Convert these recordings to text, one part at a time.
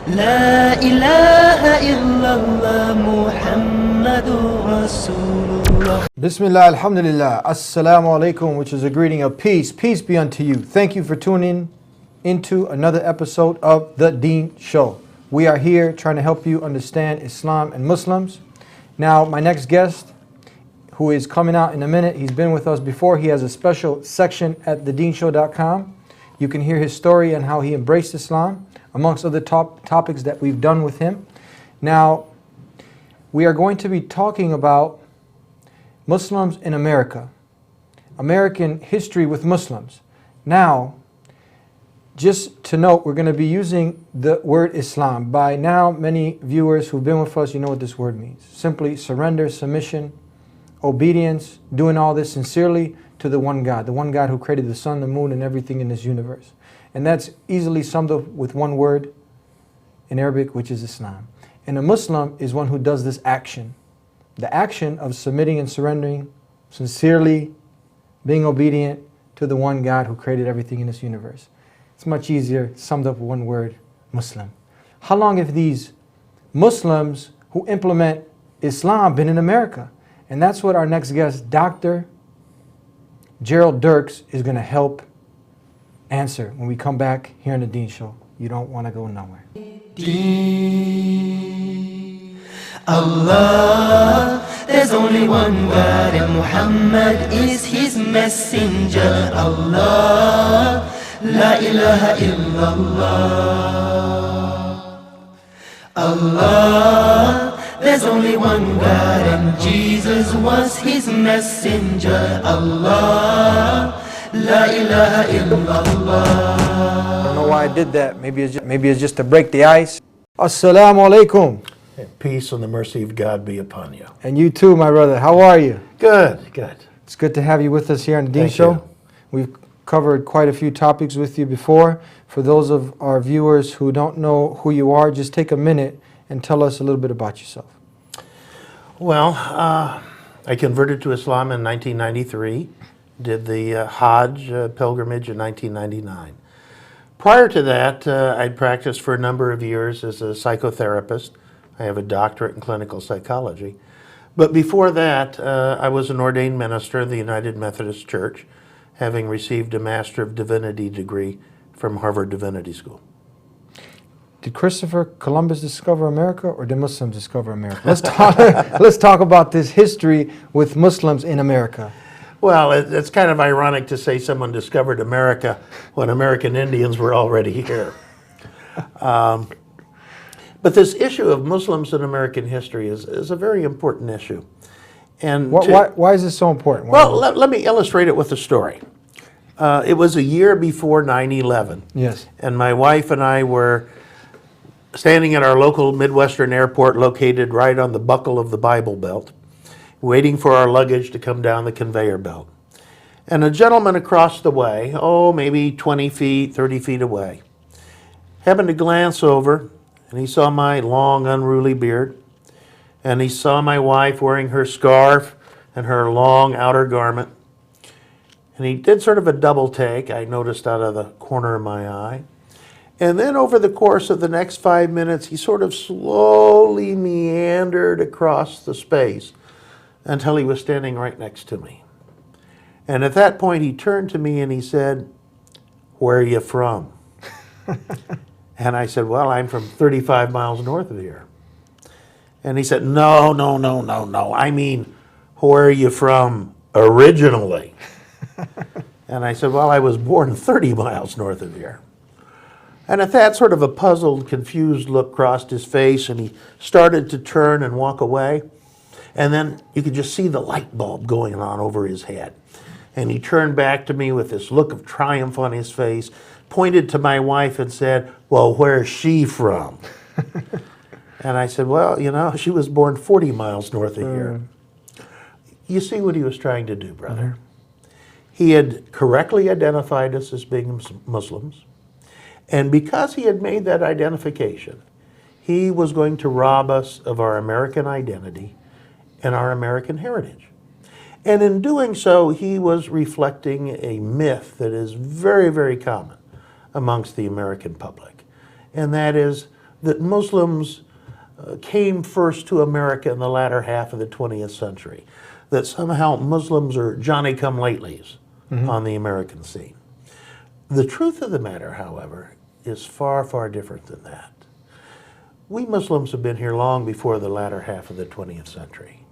لا إله إلا الله محمد رسول الله. Bismillah, alhamdulillah, assalamu alaikum, which is a greeting of peace. Peace be unto you. Thank you for tuning into another episode of The Deen Show. We are here trying to help you understand Islam and Muslims. Now, my next guest, who is coming out in a minute, he's been with us before. He has a special section at thedeenshow.com. You can hear his story and how he embraced Islam, amongst other topics that we've done with him. Now, we are going to be talking about Muslims in America, American history with Muslims. Now, just to note, we're going to be using the word Islam. By now, many viewers who've been with us, you know what this word means. Simply surrender, submission, obedience, doing all this sincerely to the one God who created the sun, the moon, and everything in this universe. And that's easily summed up with one word in Arabic, which is Islam. And a Muslim is one who does this action. The action of submitting and surrendering, sincerely being obedient to the one God who created everything in this universe. It's much easier summed up with one word, Muslim. How long have these Muslims who implement Islam been in America? And that's what our next guest, Dr. Jerald Dirks, is going to help answer when we come back here on the Deen Show. You don't want to go nowhere. Allah, there's only one God and Muhammad is his messenger. Allah, la ilaha illallah. Allah, there's only one God and Jesus was his messenger. Allah, la ilaha illallah. I don't know why I did that. Maybe it's just to break the ice. Assalamu alaikum. Peace and the mercy of God be upon you. And you too, my brother. How are you? Good, good. It's good to have you with us here on the Deen Thank Show. you. We've covered quite a few topics with you before. For those of our viewers who don't know who you are, just take a minute and tell us a little bit about yourself. Well, I converted to Islam in 1993, did the Hajj pilgrimage in 1999. Prior to that, I'd practiced for a number of years as a psychotherapist. I have a doctorate in clinical psychology. But before that, I was an ordained minister in the United Methodist Church, having received a Master of Divinity degree from Harvard Divinity School. Did Christopher Columbus discover America, or did Muslims discover America? Let's talk about this history with Muslims in America. Well, it's kind of ironic to say someone discovered America when American Indians were already here. But this issue of Muslims in American history is a very important issue. And why is this so important? Well, let me illustrate it with a story. It was a year before 9/11. Yes. And my wife and I were standing at our local Midwestern airport located right on the buckle of the Bible Belt, waiting for our luggage to come down the conveyor belt. And a gentleman across the way, maybe 20 feet, 30 feet away, happened to glance over, and he saw my long, unruly beard, and he saw my wife wearing her scarf and her long outer garment. And he did sort of a double take, I noticed out of the corner of my eye. And then over the course of the next 5 minutes, he sort of slowly meandered across the space until he was standing right next to me. And at that point, he turned to me and he said, "Where are you from?" And I said, "Well, I'm from 35 miles north of here." And he said, No. I mean, where are you from originally?" And I said, "Well, I was born 30 miles north of here." And at that, sort of a puzzled, confused look crossed his face, and he started to turn and walk away. And then you could just see the light bulb going on over his head. And he turned back to me with this look of triumph on his face, pointed to my wife and said, "Well, where's she from?" And I said, "Well, she was born 40 miles north of here." You see what he was trying to do, brother? He had correctly identified us as being Muslims. And because he had made that identification, he was going to rob us of our American identity and our American heritage. And in doing so, he was reflecting a myth that is very, very common amongst the American public. And that is that Muslims came first to America in the latter half of the 20th century, that somehow Muslims are Johnny-come-latelys on the American scene. The truth of the matter, however, is far, far different than that. We Muslims have been here long before the latter half of the 20th century.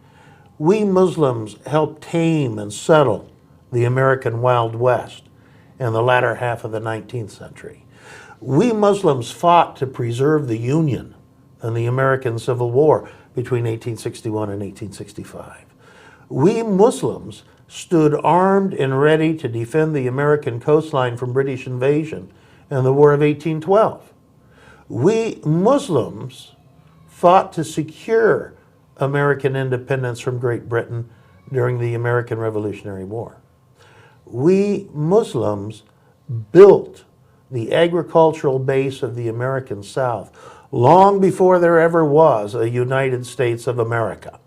We Muslims helped tame and settle the American Wild West in the latter half of the 19th century. We Muslims fought to preserve the Union in the American Civil War between 1861 and 1865. We Muslims stood armed and ready to defend the American coastline from British invasion in the War of 1812. We Muslims fought to secure American independence from Great Britain during the American Revolutionary War. We Muslims built the agricultural base of the American South long before there ever was a United States of America.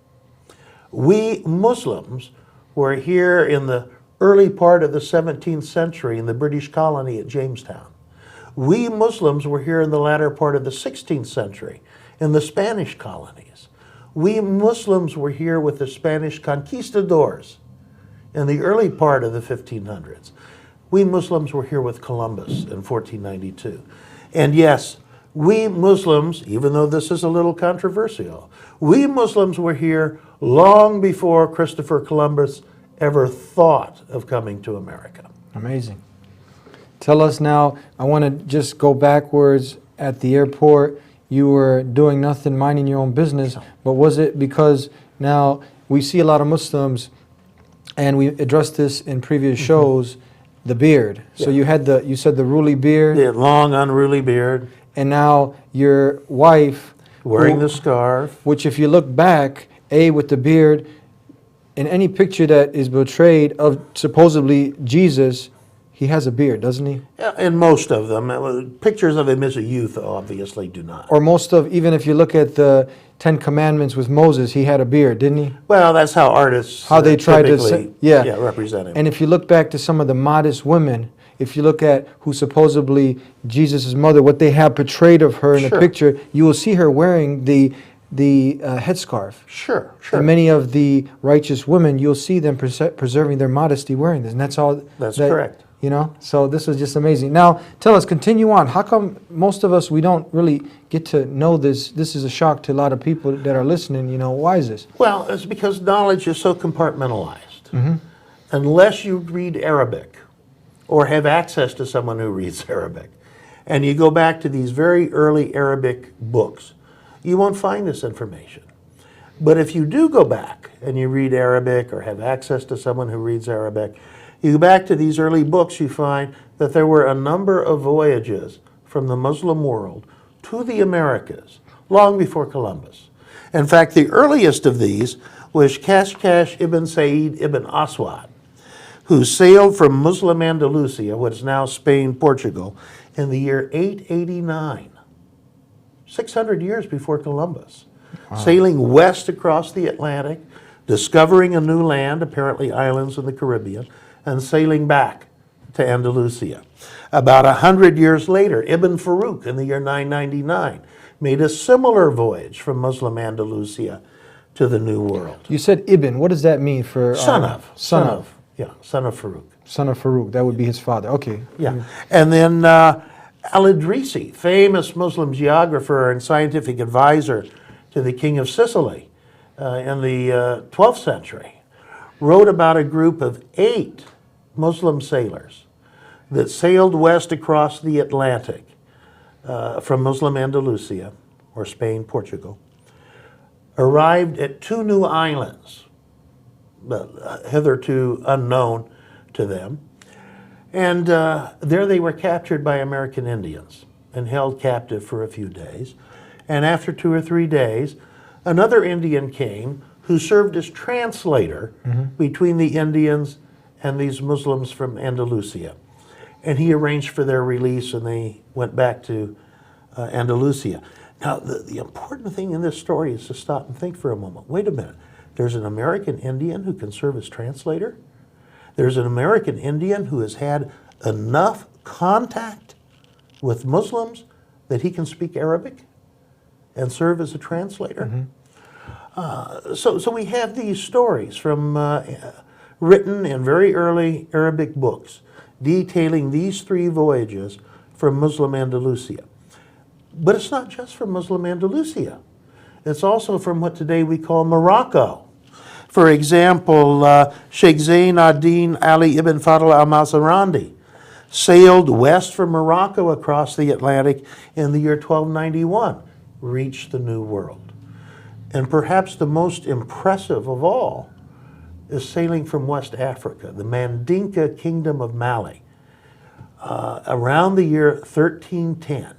We Muslims were here in the early part of the 17th century in the British colony at Jamestown. We Muslims were here in the latter part of the 16th century in the Spanish colonies. We Muslims were here with the Spanish conquistadors in the early part of the 1500s. We Muslims were here with Columbus in 1492. And yes, we Muslims, even though this is a little controversial, we Muslims were here long before Christopher Columbus ever thought of coming to America. Amazing. Tell us now, I want to just go backwards at the airport. You were doing nothing, minding your own business, but was it because now we see a lot of Muslims, and we addressed this in previous shows, the beard. So you had you said the ruly beard. The long, unruly beard. And now your wife. Wearing the scarf. Which if you look back, with the beard, in any picture that is portrayed of supposedly Jesus, he has a beard, doesn't he? In most of them. Pictures of him as a youth obviously do not. Or most of, even if you look at the Ten Commandments with Moses, he had a beard, didn't he? Well, that's how artists they tried to represent him. And if you look back to some of the modest women, if you look at who supposedly Jesus' mother, what they have portrayed of her in the picture, you will see her wearing the headscarf. Sure. And many of the righteous women, you'll see them preserving their modesty wearing this. And that's all. That's correct. You know, so this is just amazing. Now, tell us, continue on. How come most of us, we don't really get to know this? This is a shock to a lot of people that are listening. You know, why is this? Well, it's because knowledge is so compartmentalized. Unless you read Arabic or have access to someone who reads Arabic, and you go back to these very early Arabic books, you won't find this information. But if you do go back and you read Arabic or have access to someone who reads Arabic, you go back to these early books, you find that there were a number of voyages from the Muslim world to the Americas long before Columbus. In fact, the earliest of these was Kashkash ibn Said ibn Aswad, who sailed from Muslim Andalusia, what is now Spain, Portugal, in the year 889, 600 years before Columbus, sailing west across the Atlantic, discovering a new land, apparently islands in the Caribbean, and sailing back to Andalusia. About 100 years later, Ibn Farouk, in the year 999, made a similar voyage from Muslim Andalusia to the New World. You said Ibn. What does that mean for? Son of. Yeah, son of Farouk. Son of Farouk. That would be his father. Okay. Yeah. And then Al-Idrisi, famous Muslim geographer and scientific advisor to the King of Sicily in the 12th century, wrote about a group of 8 Muslim sailors that sailed west across the Atlantic from Muslim Andalusia, or Spain, Portugal, arrived at 2 new islands, hitherto unknown to them, and there they were captured by American Indians and held captive for a few days. And after 2 or 3 days, another Indian came who served as translator between the Indians and these Muslims from Andalusia. And he arranged for their release, and they went back to Andalusia. Now, the important thing in this story is to stop and think for a moment. Wait a minute. There's an American Indian who can serve as translator? There's an American Indian who has had enough contact with Muslims that he can speak Arabic? and serve as a translator. So we have these stories from written in very early Arabic books detailing these 3 voyages from Muslim Andalusia. But it's not just from Muslim Andalusia. It's also from what today we call Morocco. For example, Sheikh Zain ad-Din Ali ibn Fadl al-Mazarandi sailed west from Morocco across the Atlantic in the year 1291, reached the New World. And perhaps the most impressive of all is sailing from West Africa, the Mandinka Kingdom of Mali. Around the year 1310,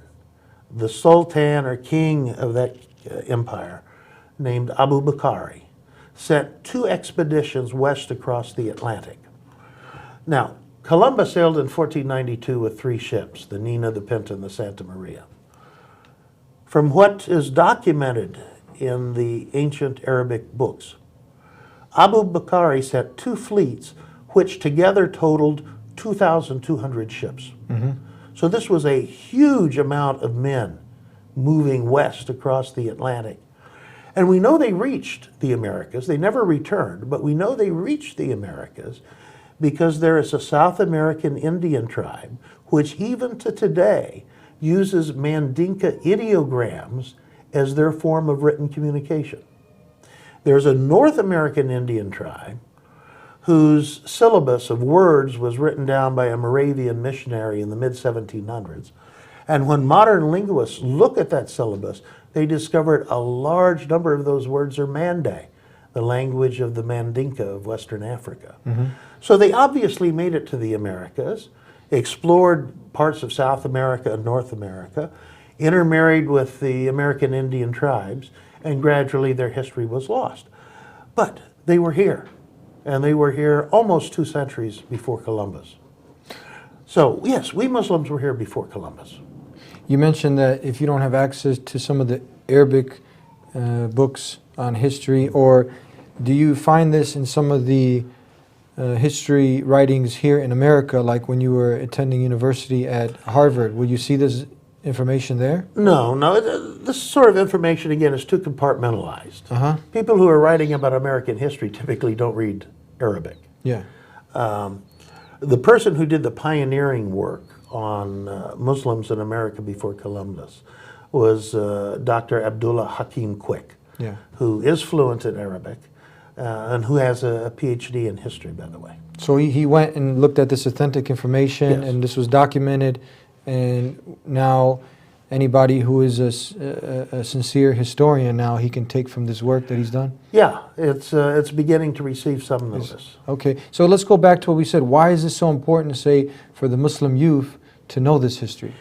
the Sultan or king of that empire, named Abu Bukhari, sent 2 expeditions west across the Atlantic. Now, Columbus sailed in 1492 with 3 ships, the Nina, the Pinta, and the Santa Maria. From what is documented in the ancient Arabic books, Abu Bukhari sent 2 fleets which together totaled 2,200 ships. So this was a huge amount of men moving west across the Atlantic. And we know they reached the Americas. They never returned, but we know they reached the Americas because there is a South American Indian tribe which even to today uses Mandinka ideograms as their form of written communication. There's a North American Indian tribe whose syllabus of words was written down by a Moravian missionary in the mid-1700s. And when modern linguists look at that syllabus, they discovered a large number of those words are Mande, the language of the Mandinka of Western Africa. So they obviously made it to the Americas, explored parts of South America and North America, intermarried with the American Indian tribes, and gradually their history was lost. But they were here, and they were here almost 2 centuries before Columbus. So yes, we Muslims were here before Columbus. You mentioned that if you don't have access to some of the Arabic books on history, or do you find this in some of the history writings here in America, like when you were attending university at Harvard? Will you see this information there? No. This sort of information, again, is too compartmentalized. People who are writing about American history typically don't read Arabic. Yeah. The person who did the pioneering work on Muslims in America before Columbus was Dr. Abdullah Hakim Quick, who is fluent in Arabic and who has a PhD in history, by the way. So he went and looked at this authentic information, Yes. and this was documented, and now anybody who is a sincere historian now, he can take from this work that he's done? Yeah, it's beginning to receive some notice. Okay, so let's go back to what we said. Why is this so important to say for the Muslim youth to know this history?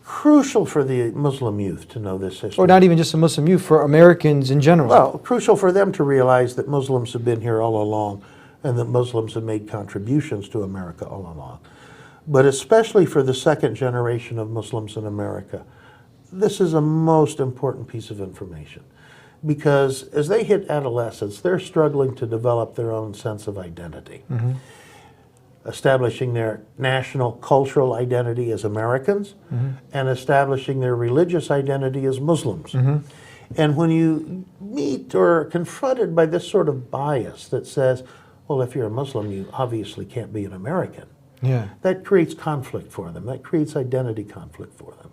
Crucial for the Muslim youth to know this history. Or not even just the Muslim youth, for Americans in general. Well, crucial for them to realize that Muslims have been here all along and that Muslims have made contributions to America all along. But especially for the second generation of Muslims in America, this is a most important piece of information, because as they hit adolescence, they're struggling to develop their own sense of identity, establishing their national cultural identity as Americans and establishing their religious identity as Muslims. And when you meet or are confronted by this sort of bias that says, well, if you're a Muslim, you obviously can't be an American, that creates conflict for them. That creates identity conflict for them.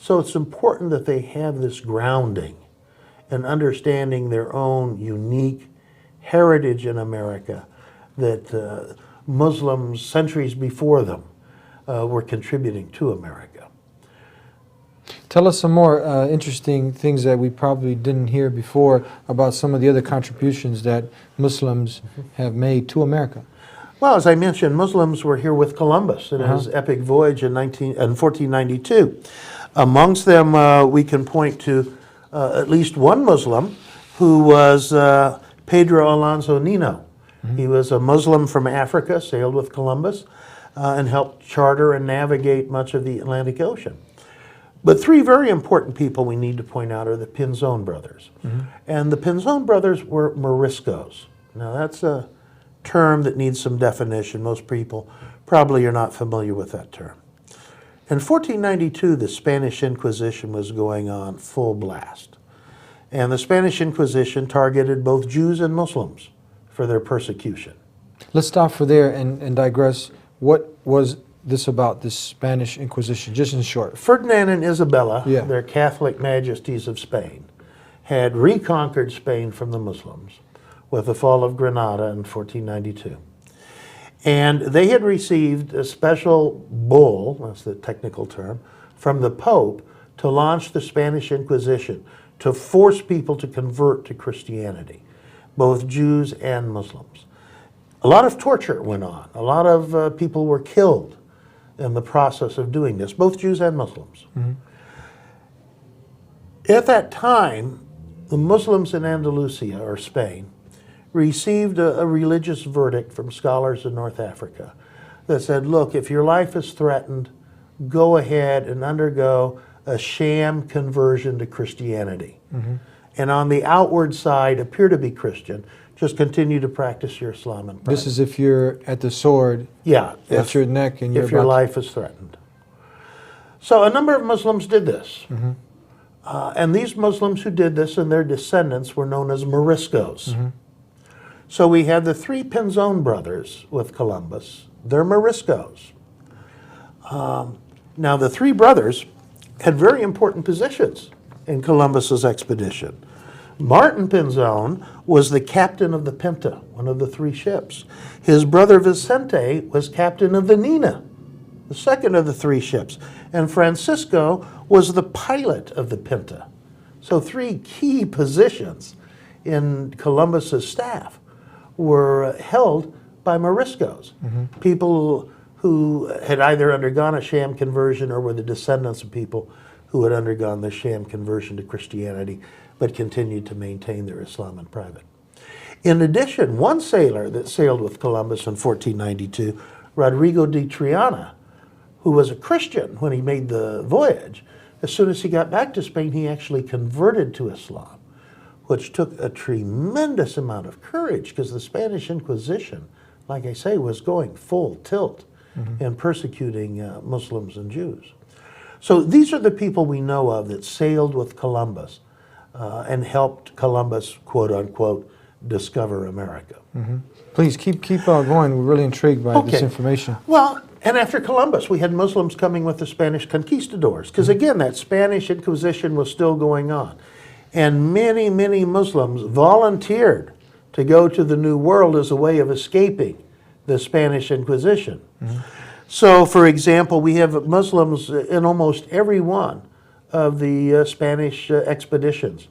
So it's important that they have this grounding and understanding their own unique heritage in America that Muslims centuries before them were contributing to America. Tell us some more interesting things that we probably didn't hear before about some of the other contributions that Muslims have made to America. Well, as I mentioned, Muslims were here with Columbus in his epic voyage in 1492. Amongst them, we can point to at least one Muslim who was Pedro Alonso Nino. He was a Muslim from Africa, sailed with Columbus, and helped charter and navigate much of the Atlantic Ocean. But 3 very important people we need to point out are the Pinzon brothers. And the Pinzon brothers were Moriscos. Now that's a term that needs some definition. Most people probably are not familiar with that term. In 1492, the Spanish Inquisition was going on full blast. And the Spanish Inquisition targeted both Jews and Muslims for their persecution. Let's stop for there and digress. What was this about, this Spanish Inquisition, just in short? Ferdinand and Isabella, Yeah. their Catholic majesties of Spain, had reconquered Spain from the Muslims with the fall of Granada in 1492. And they had received a special bull, that's the technical term, from the Pope to launch the Spanish Inquisition, to force people to convert to Christianity, both Jews and Muslims. A lot of torture went on. A lot of people were killed in the process of doing this, both Jews and Muslims. Mm-hmm. At that time, the Muslims in Andalusia, or Spain, received a religious verdict from scholars in North Africa that said, look, if your life is threatened, go ahead and undergo a sham conversion to Christianity. Mm-hmm. And on the outward side, appear to be Christian, just continue to practice your Islam in private. This is if you're at the sword Yeah, at your neck and you're if your about life is threatened. So a number of Muslims did this. Mm-hmm. And these Muslims who did this and their descendants were known as Moriscos. Mm-hmm. So we had the three Pinzon brothers with Columbus. They're Moriscos. Now the three brothers had very important positions in Columbus's expedition. Martin Pinzon was the captain of the Pinta, one of the three ships. His brother Vicente was captain of the Nina, the second of the three ships. And Francisco was the pilot of the Pinta. So three key positions in Columbus's staff were held by Moriscos, people who had either undergone a sham conversion or were the descendants of people who had undergone the sham conversion to Christianity but continued to maintain their Islam in private. In addition, one sailor that sailed with Columbus in 1492, Rodrigo de Triana, who was a Christian when he made the voyage, as soon as he got back to Spain, he actually converted to Islam, which took a tremendous amount of courage because the Spanish Inquisition, like I say, was going full tilt in persecuting Muslims and Jews. So these are the people we know of that sailed with Columbus and helped Columbus, quote unquote, discover America. Please keep going. We're really intrigued by this Okay. information. Well, and after Columbus, we had Muslims coming with the Spanish conquistadors, because again, that Spanish Inquisition was still going on. And many, many Muslims volunteered to go to the New World as a way of escaping the Spanish Inquisition. So, for example, we have Muslims in almost every one of the Spanish expeditions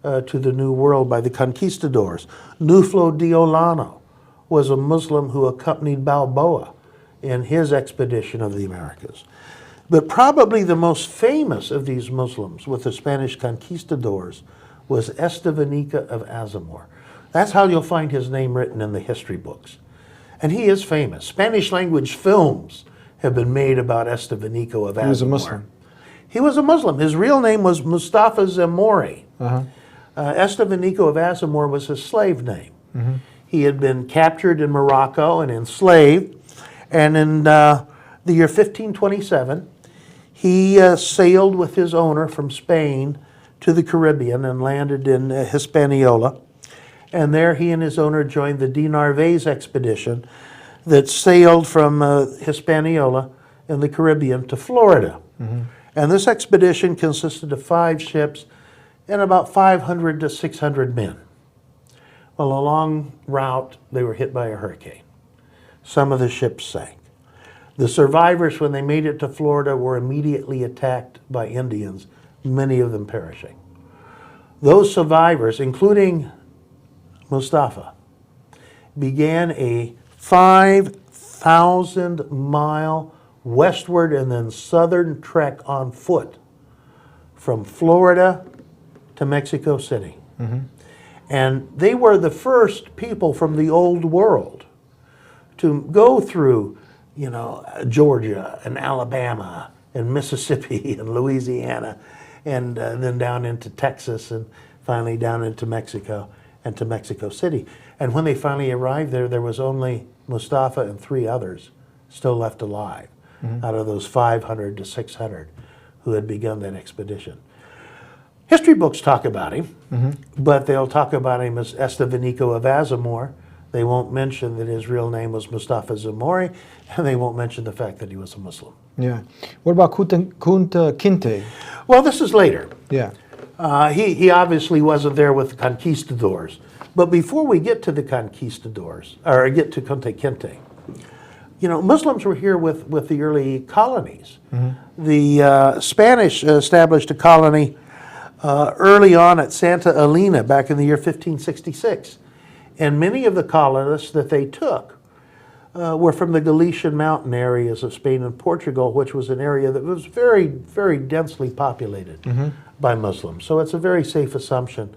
to the New World by the conquistadors. Nuflo de Olano was a Muslim who accompanied Balboa in his expedition of the Americas. But probably the most famous of these Muslims with the Spanish conquistadors was Estevanica of Azamor. That's how you'll find his name written in the history books. And he is famous. Spanish language films have been made about Estevanico of Azamor. He was a Muslim. He was a Muslim. His real name was Mustafa Zamori. Estevanico of Azamor was his slave name. He had been captured in Morocco and enslaved. And in the year 1527, he sailed with his owner from Spain to the Caribbean and landed in Hispaniola. And there he and his owner joined the de Narvaez expedition that sailed from Hispaniola in the Caribbean to Florida. And this expedition consisted of 5 ships and about 500 to 600 men. Well, along route, they were hit by a hurricane. Some of the ships sank. The survivors, when they made it to Florida, were immediately attacked by Indians, many of them perishing. Those survivors, including Mustafa, began a 5,000-mile westward and then southern trek on foot from Florida to Mexico City. And they were the first people from the old world to go through, Georgia and Alabama and Mississippi and Louisiana and then down into Texas and finally down into Mexico and to Mexico City. And when they finally arrived there, there was only Mustafa and 3 others still left alive out of those 500 to 600 who had begun that expedition. History books talk about him, but they'll talk about him as Estevanico of Azamor. They won't mention that his real name was Mustafa Zamori, and they won't mention the fact that he was a Muslim. Yeah. What about Kantey Kintay? Well, this is later. Yeah. He obviously wasn't there with the conquistadors. But before we get to the conquistadors, or get to Kantey Kintay, you know, Muslims were here with the early colonies. The Spanish established a colony early on at Santa Elena back in the year 1566. And many of the colonists that they took were from the Galician mountain areas of Spain and Portugal, which was an area that was very, very densely populated by Muslims. So it's a very safe assumption.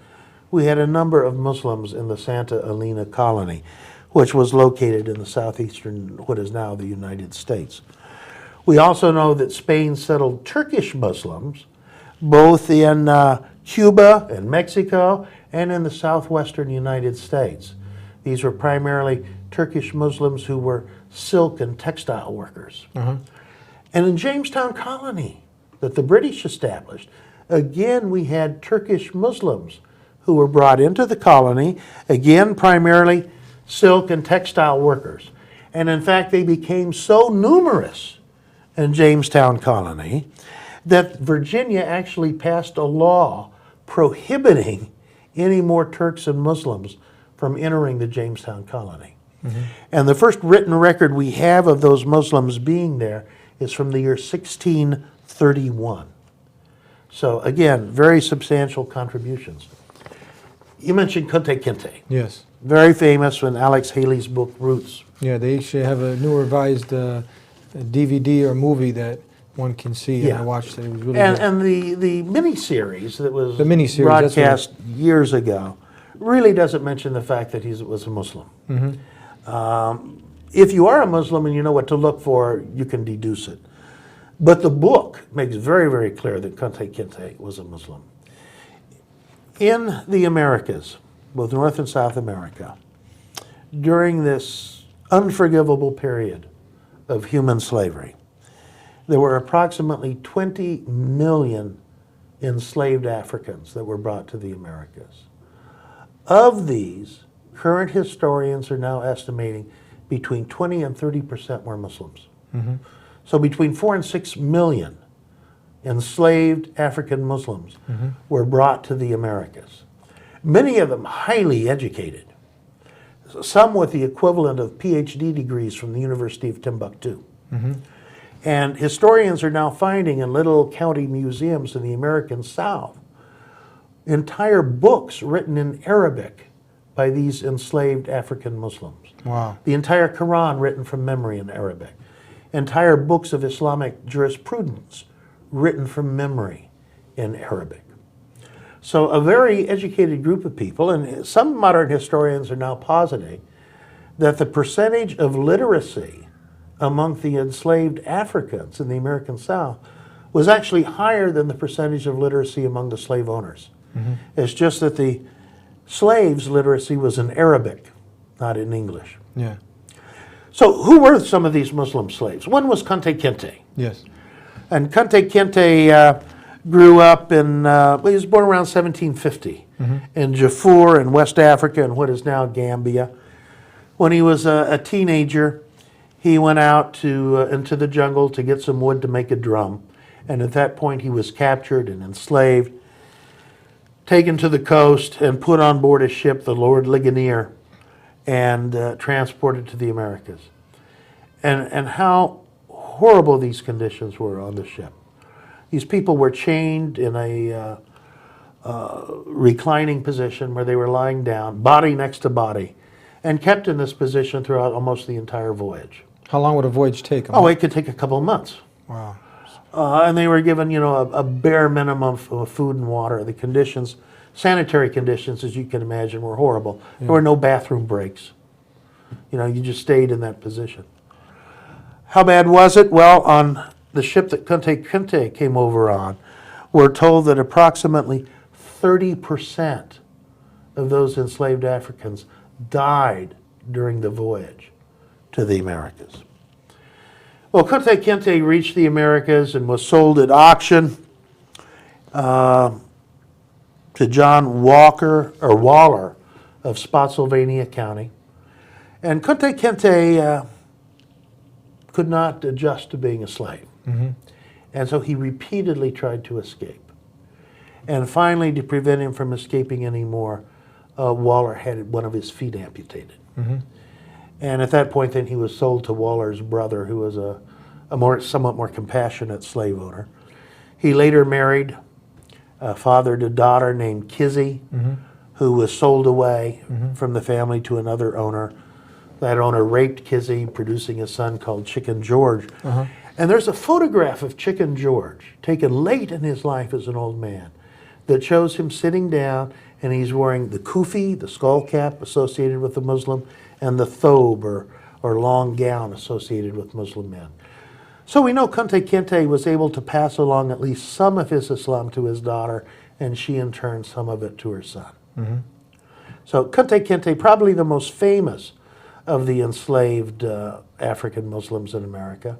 We had a number of Muslims in the Santa Elena colony, which was located in the southeastern, what is now the United States. We also know that Spain settled Turkish Muslims, both in Cuba and Mexico and in the southwestern United States. These were primarily Turkish Muslims who were silk and textile workers. And in Jamestown Colony that the British established, again we had Turkish Muslims who were brought into the colony, again primarily silk and textile workers. And in fact they became so numerous in Jamestown Colony that Virginia actually passed a law prohibiting any more Turks and Muslims from entering the Jamestown Colony. And the first written record we have of those Muslims being there is from the year 1631. So again, very substantial contributions. You mentioned Kantey Kintay. Yes. Very famous in Alex Haley's book, Roots. Yeah, they actually have a new revised DVD or movie that one can see, and I watched it. It was really good. And the miniseries that was miniseries, broadcast years ago really doesn't mention the fact that he was a Muslim. If you are a Muslim and you know what to look for, you can deduce it. But the book makes very, very clear that Kantey Kintay was a Muslim. In the Americas, both North and South America, during this unforgivable period of human slavery, there were approximately 20 million enslaved Africans that were brought to the Americas. Of these, current historians are now estimating between 20 and 30% were Muslims. So between 4 and 6 million enslaved African Muslims were brought to the Americas. Many of them highly educated, some with the equivalent of PhD degrees from the University of Timbuktu. And historians are now finding in little county museums in the American South entire books written in Arabic by these enslaved African Muslims. Wow. The entire Quran written from memory in Arabic. Entire books of Islamic jurisprudence written from memory in Arabic. So a very educated group of people, and some modern historians are now positing that the percentage of literacy among the enslaved Africans in the American South was actually higher than the percentage of literacy among the slave owners. It's just that the slaves' literacy was in Arabic, not in English. Yeah. So who were some of these Muslim slaves? One was Kantey Kintay. Yes. And Kantey Kintay grew up in, he was born around 1750 in Darfur in West Africa in what is now Gambia. When he was a teenager, he went out into the jungle to get some wood to make a drum. And at that point he was captured and enslaved, taken to the coast and put on board a ship, the Lord Ligonier, and transported to the Americas. And how horrible these conditions were on the ship. These people were chained in a reclining position where they were lying down, body next to body, and kept in this position throughout almost the entire voyage. How long would a voyage take? Oh, it could take a couple of months. Wow. And they were given, a bare minimum of food and water. The conditions, sanitary conditions, as you can imagine, were horrible. There were no bathroom breaks. You just stayed in that position. How bad was it? Well, on the ship that Kantey Kintay came over on, we're told that approximately 30% of those enslaved Africans died during the voyage to the Americas. Well, Kantey Kintay reached the Americas and was sold at auction. to John Waller of Spotsylvania County. And Kantey Kintay could not adjust to being a slave. And so he repeatedly tried to escape. And finally, to prevent him from escaping anymore, Waller had one of his feet amputated. And at that point, then he was sold to Waller's brother, who was a somewhat more compassionate slave owner. He later married a father to daughter named Kizzy, who was sold away from the family to another owner. That owner raped Kizzy, producing a son called Chicken George. And there's a photograph of Chicken George taken late in his life as an old man that shows him sitting down, and he's wearing the kufi, the skull cap associated with the Muslim, and the thobe, or long gown associated with Muslim men. So we know Kantey Kintay was able to pass along at least some of his Islam to his daughter, and she in turn some of it to her son. So Kantey Kintay, probably the most famous of the enslaved African Muslims in America.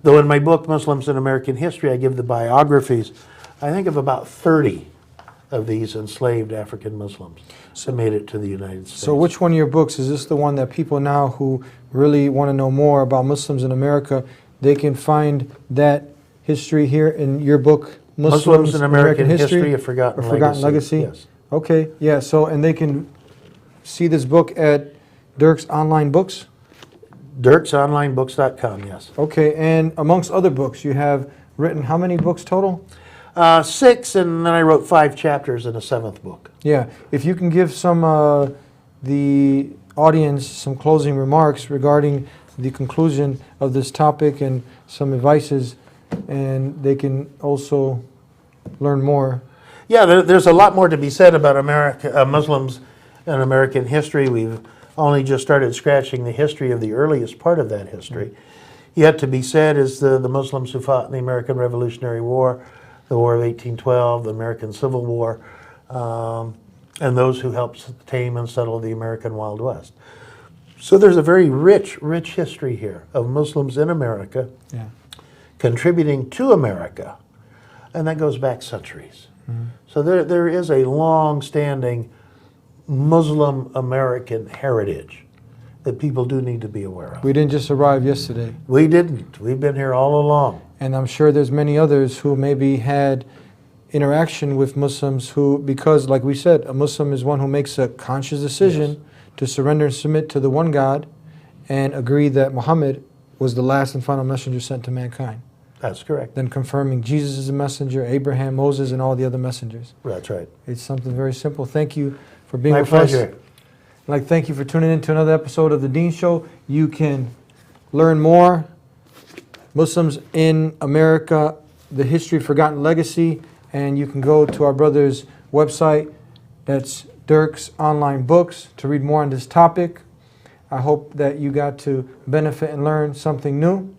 Though in my book, Muslims in American History, I give the biographies, I think of about 30 of these enslaved African Muslims that made it to the United States. So which one of your books, is this the one that people now who really want to know more about Muslims in America, they can find that history here in your book, Muslims in American History, A Forgotten Legacy? Yes. Okay, yeah, so, and they can see this book at Dirks Online Books? DirksOnlineBooks.com, yes. Okay, and amongst other books, you have written how many books total? 6, and then I wrote 5 chapters in a 7th book. Yeah, if you can give some, the audience some closing remarks regarding the conclusion of this topic and some advices, and they can also learn more. Yeah, there's a lot more to be said about Muslims in American history. We've only just started scratching the history of the earliest part of that history. Yet to be said is the Muslims who fought in the American Revolutionary War, the War of 1812, the American Civil War, and those who helped tame and settle the American Wild West. So there's a very rich history here of Muslims in America contributing to America, and that goes back centuries. So there is a long-standing Muslim American heritage that people do need to be aware of. We didn't just arrive yesterday. We didn't. We've been here all along. And I'm sure there's many others who maybe had interaction with Muslims who, because like we said, a Muslim is one who makes a conscious decision to surrender and submit to the one God and agree that Muhammad was the last and final messenger sent to mankind. That's correct. Then confirming Jesus is a messenger, Abraham, Moses, and all the other messengers. That's right. It's something very simple. Thank you for being My with us. pleasure. I'd like to thank you for tuning in to another episode of The Dean Show. You can learn more, Muslims in America, the history, forgotten legacy, and you can go to our brother's website, that's Dirks Online Books, to read more on this topic. I hope that you got to benefit and learn something new,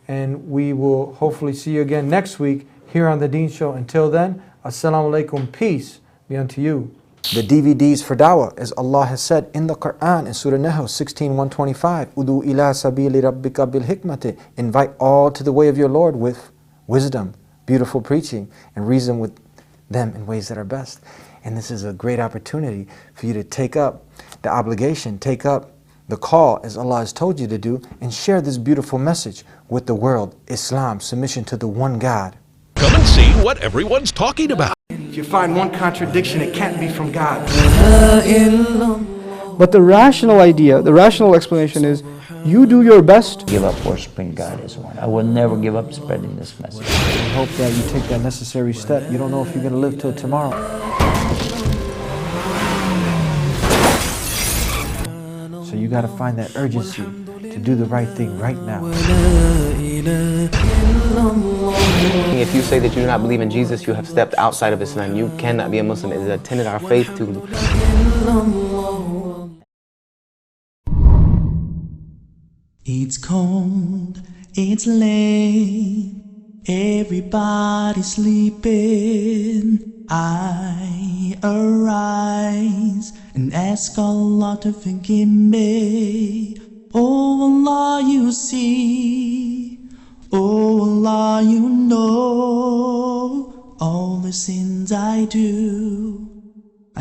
and we will hopefully see you again next week here on The Dean Show. Until then, Assalamu alaikum, peace be unto you. The DVDs for dawah, as Allah has said in the Quran in Surah Nahl 16:125, Udu ila sabili rabbika bil hikmati, invite all to the way of your Lord with wisdom, beautiful preaching, and reason with them in ways that are best. And this is a great opportunity for you to take up the obligation, take up the call as Allah has told you to do, and share this beautiful message with the world, Islam, submission to the one God. Come and see what everyone's talking about. If you find one contradiction, it can't be from God. But the rational idea, the rational explanation is, you do your best. Give up worshiping God as one. I will never give up spreading this message. We hope that you take that necessary step. You don't know if you're going to live till tomorrow. So you got to find that urgency to do the right thing right now. If you say that you do not believe in Jesus, you have stepped outside of Islam. You cannot be a Muslim. It is a tenet of our faith to... It's cold, it's late, everybody's sleeping. I arise and ask Allah to forgive me. Oh Allah, you see, oh Allah, you know all the sins I do.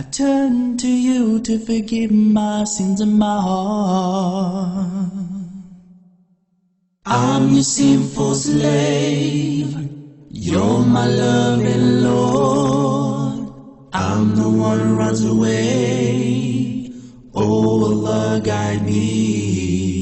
I turn to you to forgive my sins and my heart. I'm your sinful slave, you're my loving Lord. I'm the one who runs away, oh Allah guide me.